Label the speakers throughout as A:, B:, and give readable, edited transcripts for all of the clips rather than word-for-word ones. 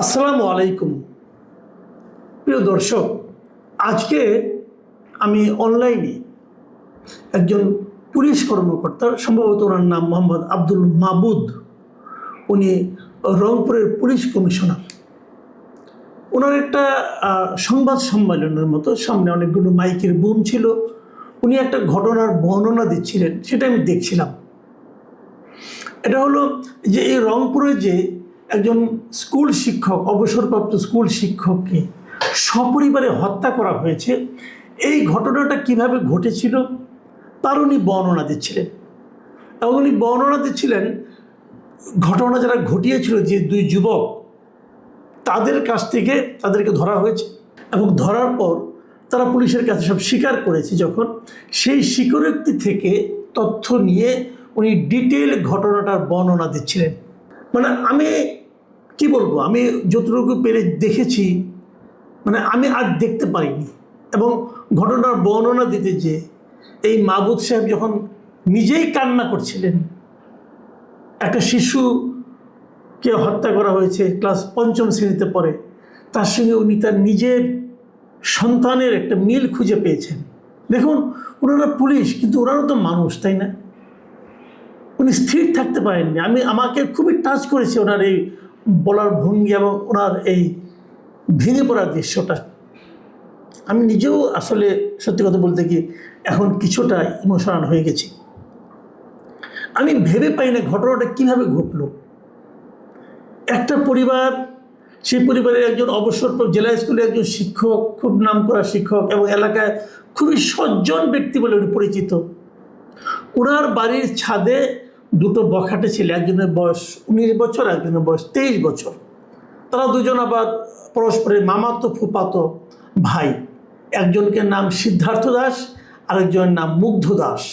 A: আসসালামু আলাইকুম প্রিয় দর্শক। আজকে আমি অনলাইনে একজন পুলিশ কর্মকর্তা, সম্ভবত ওনার নাম মোহাম্মদ আব্দুল মাবুদ, উনি রংপুরের পুলিশ কমিশনার। ওনার একটা সংবাদ সম্মেলনের মতো সামনে অনেকগুলো মাইকের বুম ছিল, উনি একটা ঘটনার বর্ণনা দিচ্ছিলেন, সেটা আমি দেখছিলাম। এটা হলো যে এই রংপুরে যে একজন স্কুল শিক্ষক, অবসরপ্রাপ্ত স্কুল শিক্ষককে সপরিবারে হত্যা করা হয়েছে, এই ঘটনাটা কিভাবে ঘটেছিল তার উনি বর্ণনা দিচ্ছিলেন। এবং উনি বর্ণনা দিচ্ছিলেন ঘটনা যারা ঘটিয়েছিল, যে দুই যুবক, তাদের কাছ থেকে তাদেরকে ধরা হয়েছে এবং ধরার পর তারা পুলিশের কাছে সব স্বীকার করেছে। যখন সেই স্বীকারোক্তি থেকে তথ্য নিয়ে উনি ডিটেল ঘটনাটার বর্ণনা দিচ্ছিলেন। মানে আমি কি বলবো, আমি যতটুকু পেরে দেখেছি, মানে আমি আর দেখতে পারিনি। এবং ঘটনার বর্ণনা দিতে যে এই মাবুদ সাহেব যখন নিজেই কান্না করছিলেন, একটা শিশুকে হত্যা করা হয়েছে, ক্লাস 5ম শ্রেণীতে পড়ে, তার সঙ্গে উনি তার নিজের সন্তানের একটা মিল খুঁজে পেয়েছেন। দেখুন, ওনারা পুলিশ, কিন্তু ওনারা তো মানুষ, তাই না? উনি স্থির থাকতে পারেননি। আমাকে খুবই টাচ করেছে ওনার এই বলার ভঙ্গি এবং ওনার এই ভেঙে পড়ার দৃশ্যটা। আমি নিজেও আসলে সত্যি কথা বলতে কি এখন কিছুটা ইমোশনাল হয়ে গেছি। আমি ভেবে পাই না ঘটনাটা কীভাবে ঘটলো। একটা পরিবার, সেই পরিবারের একজন অবসরপ্রাপ্ত জেলা স্কুলের একজন শিক্ষক, খুব নামকরা শিক্ষক এবং এলাকায় খুবই সজ্জন ব্যক্তি বলে উনি পরিচিত। ওনার বাড়ির ছাদে দুটো বখাটে ছেলে, একজনের বয়স 19 বছর, একজনের বয়স 23 বছর। তারা দুজন আবার পরস্পরের মামাতো ফুফাতো ভাই। একজনকে নাম সিদ্ধার্থ দাস, আরেকজনের নাম মুগ্ধ দাস।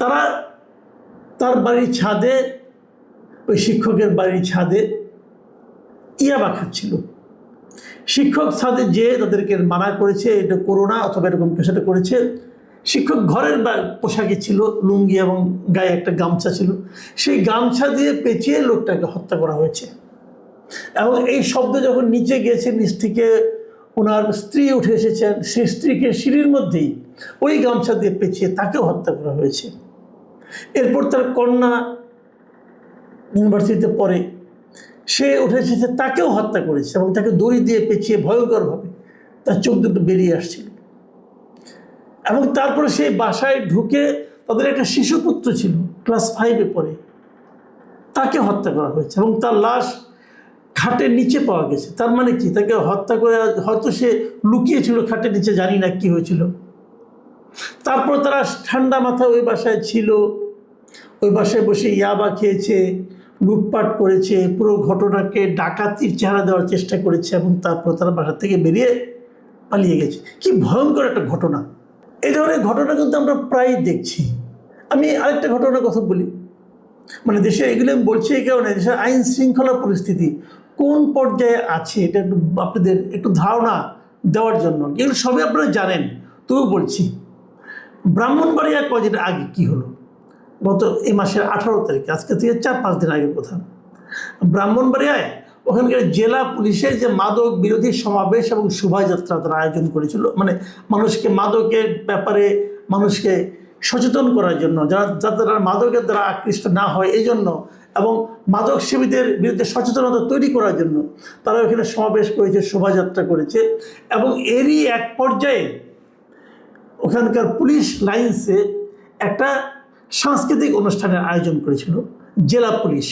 A: তারা তার বাড়ির ছাদে, ওই শিক্ষকের বাড়ির ছাদে ইয়াবা খাচ্ছিল। শিক্ষক ছাদে যেয়ে তাদেরকে মানা করেছে, এটা করো না, অথবা এরকম কিছু একটা করেছে। শিক্ষক ঘরের পোশাকে ছিল, লুঙ্গি এবং গায়ে একটা গামছা ছিল, সেই গামছা দিয়ে পেঁচিয়ে লোকটাকে হত্যা করা হয়েছে। এবং এই শব্দ যখন নিচে গিয়েছে, নিচ থেকে ওনার স্ত্রী উঠে এসেছেন, সেই স্ত্রীকে সিঁড়ির মধ্যেই ওই গামছা দিয়ে পেঁচিয়ে তাকেও হত্যা করা হয়েছে। এরপর তার কন্যা ইউনিভার্সিটিতে পড়ে, সে উঠে এসেছে, তাকেও হত্যা করেছে এবং তাকে দড়ি দিয়ে পেঁচিয়ে ভয়ঙ্করভাবে তার চোখ দুটো বেরিয়ে আসছিল। এবং তারপরে সেই বাসায় ঢুকে তাদের একটা শিশুপুত্র ছিল, ক্লাস 5-এ পড়ে, তাকে হত্যা করা হয়েছে এবং তার লাশ খাটের নিচে পাওয়া গেছে। তার মানে কি, তাকে হত্যা করে হয়তো সে লুকিয়েছিল খাটের নিচে, জানি না কি হয়েছিল। তারপর তারা ঠান্ডা মাথায় ওই বাসায় ছিল, ওই বাসায় বসে ইয়াবা খেয়েছে, লুটপাট করেছে, পুরো ঘটনাকে ডাকাতির চেহারা দেওয়ার চেষ্টা করেছে এবং তারপর তারা বাসা থেকে বেরিয়ে পালিয়ে গেছে। কি ভয়ঙ্কর একটা ঘটনা! এই ধরনের ঘটনা কিন্তু আমরা প্রায়ই দেখছি। আমি আরেকটা ঘটনার কথা বলি, মানে দেশে এগুলো আমি বলছি এই কারণে, দেশের আইন শৃঙ্খলা পরিস্থিতি কোন পর্যায়ে আছে এটা একটু আপনাদের একটু ধারণা দেওয়ার জন্য। এগুলো সবই আপনারা জানেন, তবু বলছি। ব্রাহ্মণবাড়িয়া কদিন আগে কি হলো, গত এই মাসের 18 তারিখে, আজকে থেকে 4-5 দিন আগের কথা। ব্রাহ্মণবাড়িয়ায় ওখানকার জেলা পুলিশের যে মাদক বিরোধী সমাবেশ এবং শোভাযাত্রা তারা আয়োজন করেছিল, মানে মানুষকে মাদকের ব্যাপারে মানুষকে সচেতন করার জন্য, যাতে তারা মাদকের দ্বারা আকৃষ্ট না হয় এই জন্য, এবং মাদক সেবীদের বিরুদ্ধে সচেতনতা তৈরি করার জন্য তারা ওখানে সমাবেশ করেছে, শোভাযাত্রা করেছে। এবং এরই এক পর্যায়ে ওখানকার পুলিশ লাইন্সে একটা সাংস্কৃতিক অনুষ্ঠানের আয়োজন করেছিল জেলা পুলিশ।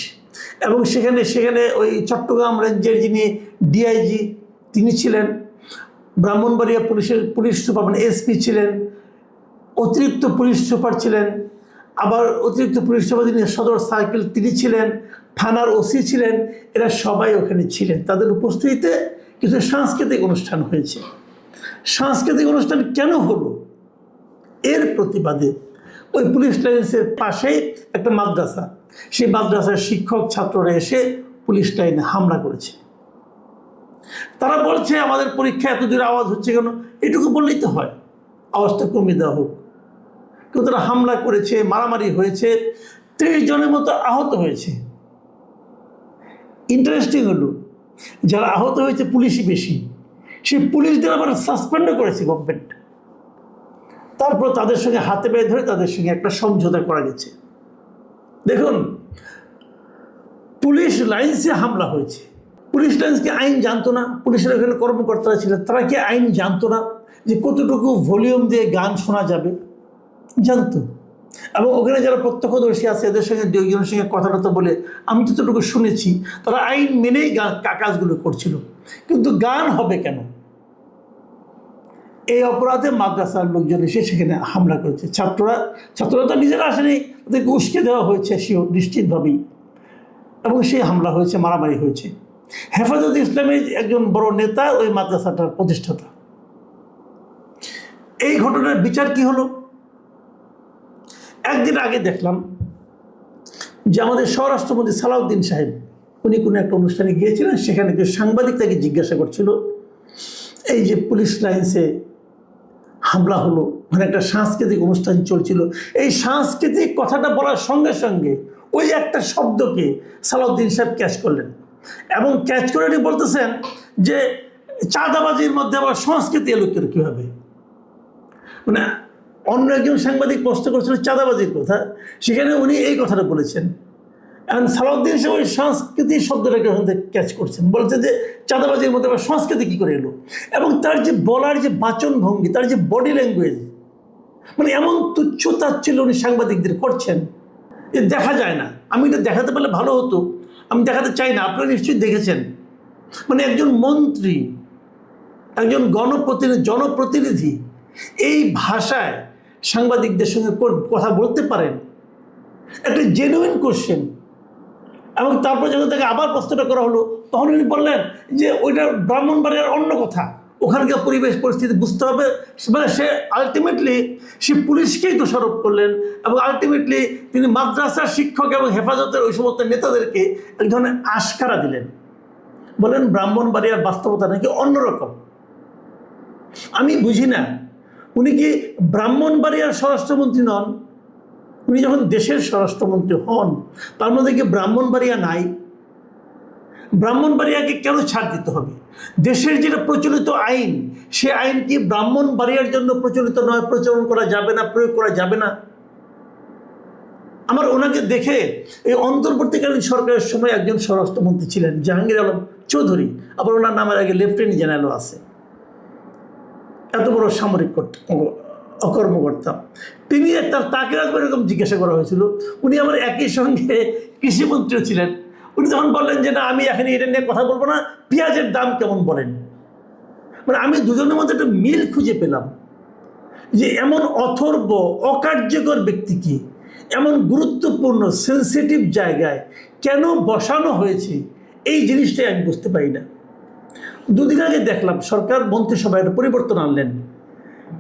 A: এবং সেখানে ওই চট্টগ্রাম রেঞ্জের যিনি ডিআইজি তিনি ছিলেন, ব্রাহ্মণবাড়িয়া পুলিশ সুপার মানে এসপি ছিলেন, অতিরিক্ত পুলিশ সুপার ছিলেন, আবার অতিরিক্ত পুলিশ সুপার যিনি সদর সার্কেল তিনি ছিলেন, থানার ওসি ছিলেন, এরা সবাই ওখানে ছিলেন। তাদের উপস্থিতিতে কিছু সাংস্কৃতিক অনুষ্ঠান হয়েছে। সাংস্কৃতিক অনুষ্ঠান কেন হলো? এর প্রতিবাদে ওই পুলিশ লাইন্সের পাশেই একটা মাদ্রাসা, সেই মাদ্রাসার শিক্ষক ছাত্ররা এসে পুলিশ লাইনে হামলা করেছে। তারা বলছে আমাদের পরীক্ষা এত দূরে আওয়াজ হচ্ছে কেন, এটুকু বললেই তো হয়, আওয়াজটা কমিয়ে দেওয়া হোক। কিন্তু তারা হামলা করেছে, মারামারি হয়েছে, 30 জনের মতো আহত হয়েছে। ইন্টারেস্টিং হলো যারা আহত হয়েছে পুলিশই বেশি, সেই পুলিশদের আবার সাসপেন্ডও করেছে গভর্নমেন্ট। তারপর তাদের সঙ্গে হাতে পায়ে ধরে তাদের সঙ্গে একটা সমঝোতা করা গেছে। দেখুন, পুলিশ লাইন্সে হামলা হয়েছে। পুলিশ লাইন্স কি আইন জানতো না? পুলিশের ওখানে কর্মকর্তারা ছিলেন, তারা কি আইন জানতো না যে কতটুকু ভলিউম দিয়ে গান শোনা যাবে? জানতো। এবং ওখানে যারা প্রত্যক্ষদর্শী আছে এদের সঙ্গে দুইজনের সঙ্গে কথাটা বলে আমি যতটুকু শুনেছি, তারা আইন মেনেই কাজগুলো করছিল। কিন্তু গান হবে কেন? এই অপরাধে মাদ্রাসার লোকজন এসে সেখানে হামলা করেছে। ছাত্ররা তো নিজেরা আসেনি, তাদেরকে উস্কে দেওয়া হয়েছে সেও নিশ্চিতভাবেই, এবং সেই হামলা হয়েছে, মারামারি হয়েছে। হেফাজত ইসলামের একজন বড় নেতা ওই মাদ্রাসাটার প্রতিষ্ঠাতা। এই ঘটনার বিচার কি হলো? একদিন আগে দেখলাম যে আমাদের স্বরাষ্ট্রমন্ত্রী সালাউদ্দিন সাহেব, উনি কোনো একটা অনুষ্ঠানে গিয়েছিলেন, সেখানে কেউ সাংবাদিক তাকে জিজ্ঞাসা করছিল এই যে পুলিশ লাইন্সে হামলা হলো, মানে একটা সাংস্কৃতিক অনুষ্ঠান চলছিল, এই সাংস্কৃতিক কথাটা বলার সঙ্গে সঙ্গে ওই একটা শব্দকে সালাউদ্দিন সাহেব ক্যাচ করলেন, এবং ক্যাচ করে উনি বলতেছেন যে চাঁদাবাজির মধ্যে আবার সংস্কৃতি এলো কীভাবে? মানে অন্য একজন সাংবাদিক প্রশ্ন করছিল চাঁদাবাজির কথা, সেখানে উনি এই কথাটা বলেছেন। এখন সালাউদ্দিন সাহেব ওই সংস্কৃতি শব্দটাকে ওখান থেকে ক্যাচ করছেন, বলছেন যে চাঁদাবাজির মধ্যে আবার সংস্কৃতি কী করে এলো। এবং তার যে বলার যে বাচন ভঙ্গি, তার যে বডি ল্যাঙ্গুয়েজ, মানে এমন তুচ্ছ তাচ্ছিল্য উনি সাংবাদিকদের করছেন যে দেখা যায় না। আমি এটা দেখাতে পারলে ভালো হতো, আমি দেখাতে চাই না। আপনারা নিশ্চয়ই দেখেছেন, মানে একজন মন্ত্রী, একজন জনপ্রতিনিধি এই ভাষায় সাংবাদিকদের সঙ্গে কথা বলতে পারেন? একটা জেনুইন কোশ্চেন। এবং তারপর যখন তাকে আবার প্রশ্নটা করা হলো, তখন উনি বললেন যে ওইটা ব্রাহ্মণবাড়িয়ার অন্য কথা, ওখানকার পরিবেশ পরিস্থিতি বুঝতে হবে। মানে সে আলটিমেটলি সে পুলিশকেই দোষারোপ করলেন, এবং আলটিমেটলি তিনি মাদ্রাসার শিক্ষক এবং হেফাজতের ওই সমস্ত নেতাদেরকে এক ধরনের আশকারা দিলেন, বলেন ব্রাহ্মণবাড়িয়ার বাস্তবতা নাকি অন্যরকম। আমি বুঝি না, উনি কি ব্রাহ্মণবাড়িয়ার স্বরাষ্ট্রমন্ত্রী নন? উনি যখন দেশের স্বরাষ্ট্রমন্ত্রী হন, তার মধ্যে কি ব্রাহ্মণবাড়িয়া নাই? ব্রাহ্মণবাড়িয়াকে কেন ছাড় দিতে হবে? দেশের যেটা প্রচলিত আইন, সে আইন কি ব্রাহ্মণবাড়িয়ার জন্য প্রচলিত নয়? প্রচলন করা যাবে না, প্রয়োগ করা যাবে না? আমার ওনাকে দেখে এই অন্তর্বর্তীকালীন সরকারের সময় একজন স্বরাষ্ট্রমন্ত্রী ছিলেন জাহাঙ্গীর আলম চৌধুরী, আবার ওনার নামের আগে লেফটেন্যান্ট জেনারেলও আছে, এত বড় সামরিক কর্মকর্তা। তিনি তাকে একবার এরকম জিজ্ঞাসা করা হয়েছিল, উনি আমার একই সঙ্গে কৃষিমন্ত্রীও ছিলেন। উনি তখন বললেন যে না, আমি এখানে এটা নিয়ে কথা বলবো না, পেঁয়াজের দাম কেমন বলেন। মানে আমি দুজনের মধ্যে একটা মিল খুঁজে পেলাম যে এমন অথর্ব অকার্যকর ব্যক্তিকে এমন গুরুত্বপূর্ণ সেন্সিটিভ জায়গায় কেন বসানো হয়েছে, এই জিনিসটাই আমি বুঝতে পারি না। দুদিন আগে দেখলাম সরকার মন্ত্রিসভায় একটা পরিবর্তন আনলেন,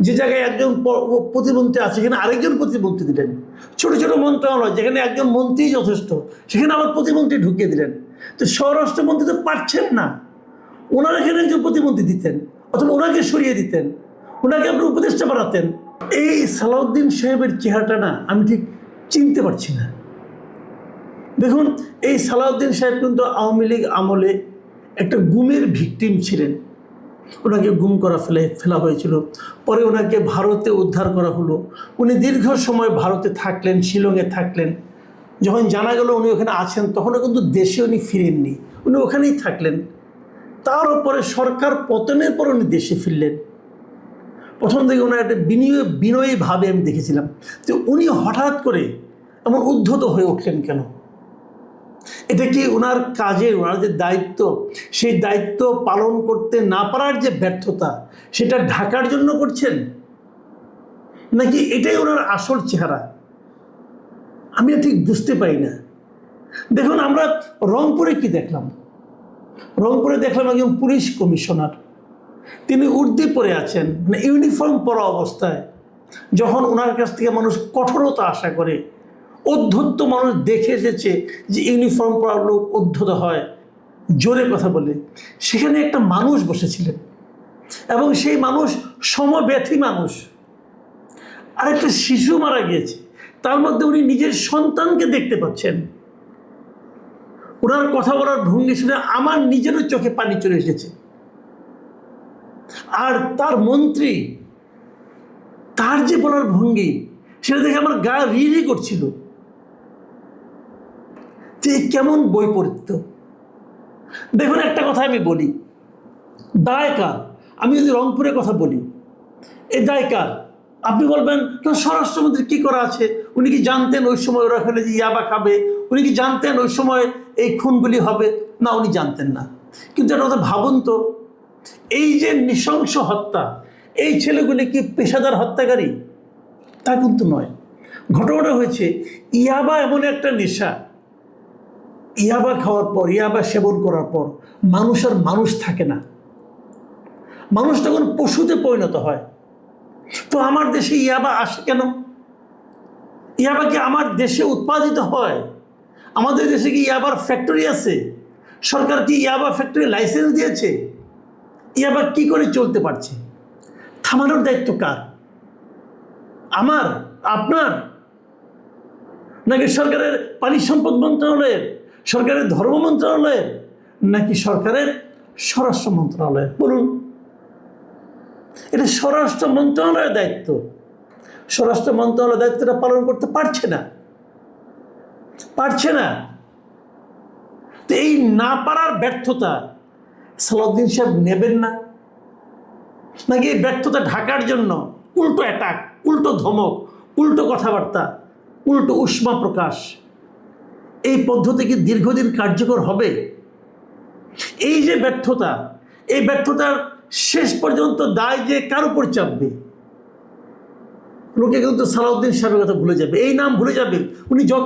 A: যে জায়গায় একজন প্রতিমন্ত্রী আছে সেখানে আরেকজন প্রতিমন্ত্রী দিলেন। ছোট ছোট মন্ত্রণালয় যেখানে একজন মন্ত্রী যথেষ্ট, সেখানে আবার প্রতিমন্ত্রী ঢুকিয়ে দিলেন। তো স্বরাষ্ট্রমন্ত্রী তো পারছেন না, ওনারা এখানে একজন প্রতিমন্ত্রী দিতেন, অথবা ওনাকে সরিয়ে দিতেন, ওনাকে আপনার উপদেষ্টা বানাতেন। এই সালাউদ্দিন সাহেবের চেহারাটা না আমি ঠিক চিনতে পারছি না। দেখুন, এই সালাউদ্দিন সাহেব কিন্তু আওয়ামী লীগ আমলে একটা গুমের ভিকটিম ছিলেন। ওনাকে গুম করা ফেলা হয়েছিল, পরে ওনাকে ভারতে উদ্ধার করা হলো। উনি দীর্ঘ সময় ভারতে থাকলেন, শিলংয়ে থাকলেন। যখন জানা গেল উনি ওখানে আছেন, তখনও কিন্তু দেশে উনি ফিরেননি, উনি ওখানেই থাকলেন। তার উপরে সরকার পতনের পর উনি দেশে ফিরলেন। প্রথম থেকে ওনার একটা বিনয়ী ভাবে আমি দেখেছিলাম, তো উনি হঠাৎ করে এমন উদ্ধত হয়ে উঠলেন কেন? এটা কি ওনার কাজের, ওনার যে দায়িত্ব, সেই দায়িত্ব পালন করতে না পারার যে ব্যর্থতা, সেটা ঢাকার জন্য করছেন, নাকি এটাই ওনার আসল চেহারা? আমি ঠিক বুঝতে পারি না। দেখুন, আমরা রংপুরে কি দেখলাম? রংপুরে দেখলাম একজন পুলিশ কমিশনার, তিনি উর্দি পরে আছেন, মানে ইউনিফর্ম পরা অবস্থায়। যখন ওনার কাছ থেকে মানুষ কঠোরতা আশা করে, অধ্যত্ত মানুষ দেখে এসেছে যে ইউনিফর্ম পরা লোক অধ্যত হয়, জোরে কথা বলে, সেখানে একটা মানুষ বসেছিলেন, এবং সেই মানুষ সমব্যথী মানুষ। আরেকটা শিশু মারা গিয়েছে, তার মধ্যে উনি নিজের সন্তানকে দেখতে পাচ্ছেন। ওনার কথা বলার ভঙ্গি শুনে আমার নিজেরও চোখে পানি চলে এসেছে। আর তার মন্ত্রী, তার যে বলার ভঙ্গি, সেটা দেখে আমার গা রি করছিল যে কেমন বৈপরীত্য। দেখুন, একটা কথা আমি বলি, দায় কার? আমি যদি রংপুরের কথা বলি, এই দায় কার? আপনি বলবেন না, স্বরাষ্ট্রমন্ত্রী কি করা আছে? উনি কি জানতেন ওই সময় ওরা এখানে যে ইয়াবা খাবে? উনি কি জানতেন ওই সময় এই খুনগুলি হবে? না, উনি জানতেন না। কিন্তু একটা কথা ভাবুন তো, এই যে নৃশংস হত্যা, এই ছেলেগুলি কি পেশাদার হত্যাকারী? তা কিন্তু নয়। ঘটনাটা হয়েছে, ইয়াবা এমন একটা নেশা, ইয়াবা খাওয়ার পর, ইয়াবা সেবন করার পর মানুষ আর মানুষ থাকে না, মানুষ তখন পশুতে পরিণত হয়। তো আমার দেশে ইয়াবা আসে কেন? ইয়াবা কি আমার দেশে উৎপাদিত হয়? আমাদের দেশে কি ইয়াবার ফ্যাক্টরি আছে? সরকার কি ইয়াবা ফ্যাক্টরি লাইসেন্স দিয়েছে? ইয়াবা কি করে চলতে পারছে? থামানোর দায়িত্ব কার? আমার, আপনার, নাকি সরকারের পানি সম্পদ মন্ত্রণালয়ের, সরকারের ধর্ম মন্ত্রণালয়ের, নাকি সরকারের স্বরাষ্ট্র মন্ত্রণালয়ের? বলুন। এটা স্বরাষ্ট্র মন্ত্রণালয়ের দায়িত্ব। স্বরাষ্ট্র মন্ত্রণালয়ের দায়িত্বটা পালন করতে পারছে না। তো এই না পারার ব্যর্থতা সালাউদ্দিন সাহেব নেবেন না? নাকি এই ব্যর্থতা ঢাকার জন্য উল্টো অ্যাটাক, উল্টো ধমক, উল্টো কথাবার্তা, উল্টো উষ্মা প্রকাশ, এই পদ্ধতি কি দীর্ঘদিন কার্যকর হবে? এই যে ব্যর্থতা, এই ব্যর্থতার শেষ পর্যন্ত দায় যে কার উপর চাপবে? লোকে কিন্তু সালাউদ্দিন সাহেবের কথা ভুলে যাবে, এই নাম ভুলে যাবে। উনি